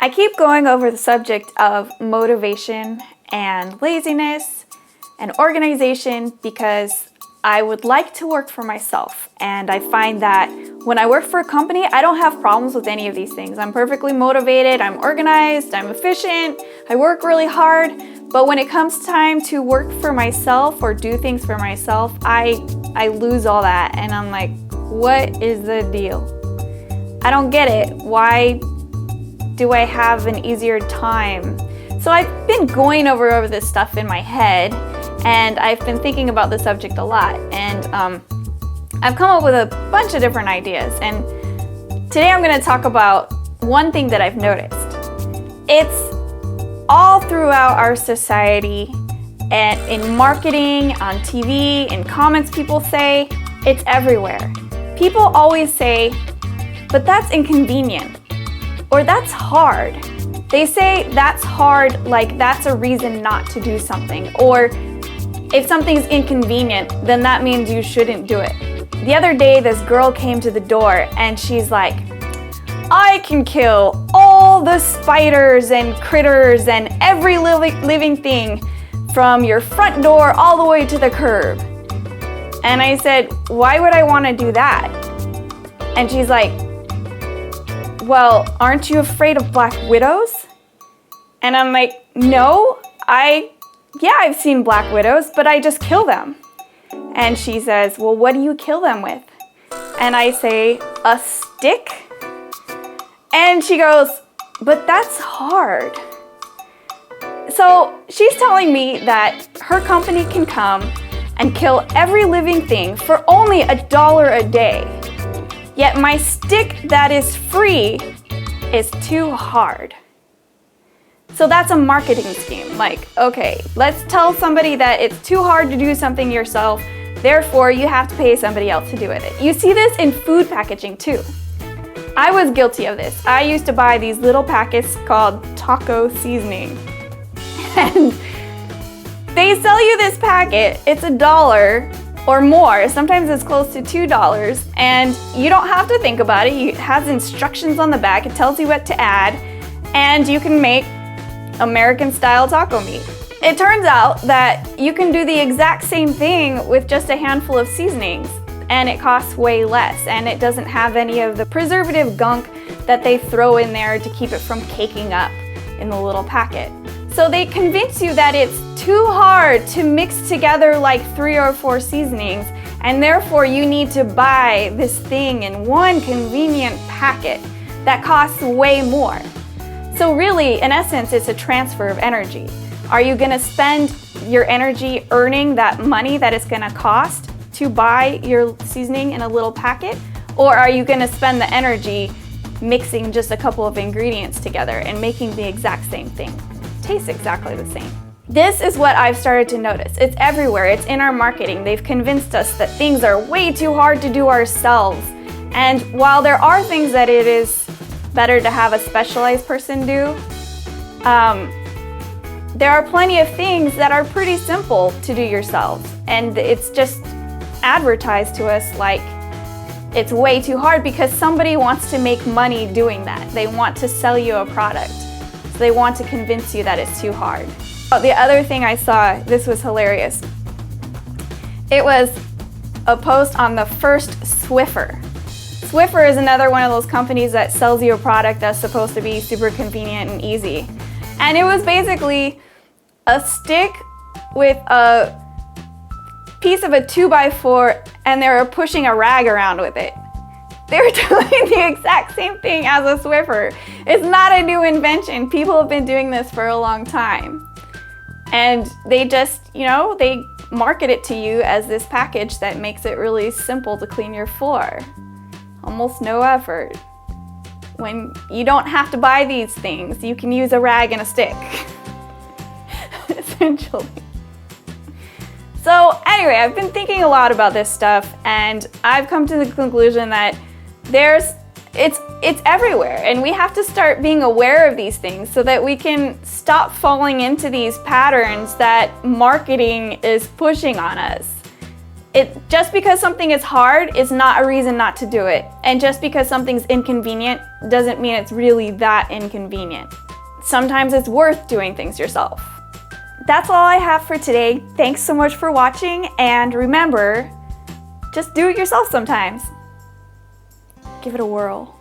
I keep going over the subject of motivation and laziness and organization because I would like to work for myself. And I find that when I work for a company, I don't have problems with any of these things. I'm perfectly motivated, I'm organized, I'm efficient, I work really hard. But when it comes time to work for myself or do things for myself, I lose all that. And I'm like, what is the deal? I don't get it. Why do I have an easier time? So I've been going over this stuff in my head, and I've been thinking about the subject a lot. And I've come up with a bunch of different ideas. And today I'm going to talk about one thing that I've noticed. It's all throughout our society, and in marketing, on TV, in comments people say, it's everywhere. People always say, but that's inconvenient, or that's hard. They say that's hard like that's a reason not to do something, or if something's inconvenient, then that means you shouldn't do it. The other day, this girl came to the door and she's like, I can kill all the spiders and critters and every living thing from your front door all the way to the curb. And I said, why would I want to do that? And she's like, well, aren't you afraid of black widows? And I'm like, no, I've seen black widows, but I just kill them. And she says, well, what do you kill them with? And I say, a stick? And she goes, but that's hard. So she's telling me that her company can come and kill every living thing for only $1 a day. Yet my stick that is free is too hard. So that's a marketing scheme. Like, okay, let's tell somebody that it's too hard to do something yourself, therefore you have to pay somebody else to do it. You see this in food packaging too. I was guilty of this. I used to buy these little packets called taco seasoning. And they sell you this packet, it's $1 or more, sometimes it's close to $2, and you don't have to think about it. It has instructions on the back, it tells you what to add, and you can make American style taco meat. It turns out that you can do the exact same thing with just a handful of seasonings, and it costs way less, and it doesn't have any of the preservative gunk that they throw in there to keep it from caking up in the little packet. So they convince you that it's too hard to mix together like 3 or 4 seasonings, and therefore you need to buy this thing in one convenient packet that costs way more. So really, in essence, it's a transfer of energy. Are you gonna spend your energy earning that money that it's gonna cost to buy your seasoning in a little packet? Or are you gonna spend the energy mixing just a couple of ingredients together and making the exact same thing? It tastes exactly the same. This is what I've started to notice. It's everywhere, it's in our marketing. They've convinced us that things are way too hard to do ourselves. And while there are things that it is better to have a specialized person do, there are plenty of things that are pretty simple to do yourselves. And it's just advertised to us like it's way too hard because somebody wants to make money doing that. They want to sell you a product. So they want to convince you that it's too hard. Oh, the other thing I saw, this was hilarious. It was a post on the first Swiffer. Swiffer is another one of those companies that sells you a product that's supposed to be super convenient and easy. And it was basically a stick with a piece of a 2x4, and they were pushing a rag around with it. They were doing the exact same thing as a Swiffer. It's not a new invention. People have been doing this for a long time. And they just, they market it to you as this package that makes it really simple to clean your floor. Almost no effort. When you don't have to buy these things, you can use a rag and a stick, essentially. So anyway, I've been thinking a lot about this stuff, and I've come to the conclusion that it's everywhere, and we have to start being aware of these things so that we can stop falling into these patterns that marketing is pushing on us. Just because something is hard is not a reason not to do it. And just because something's inconvenient doesn't mean it's really that inconvenient. Sometimes it's worth doing things yourself. That's all I have for today. Thanks so much for watching, and remember, just do it yourself sometimes. Give it a whirl.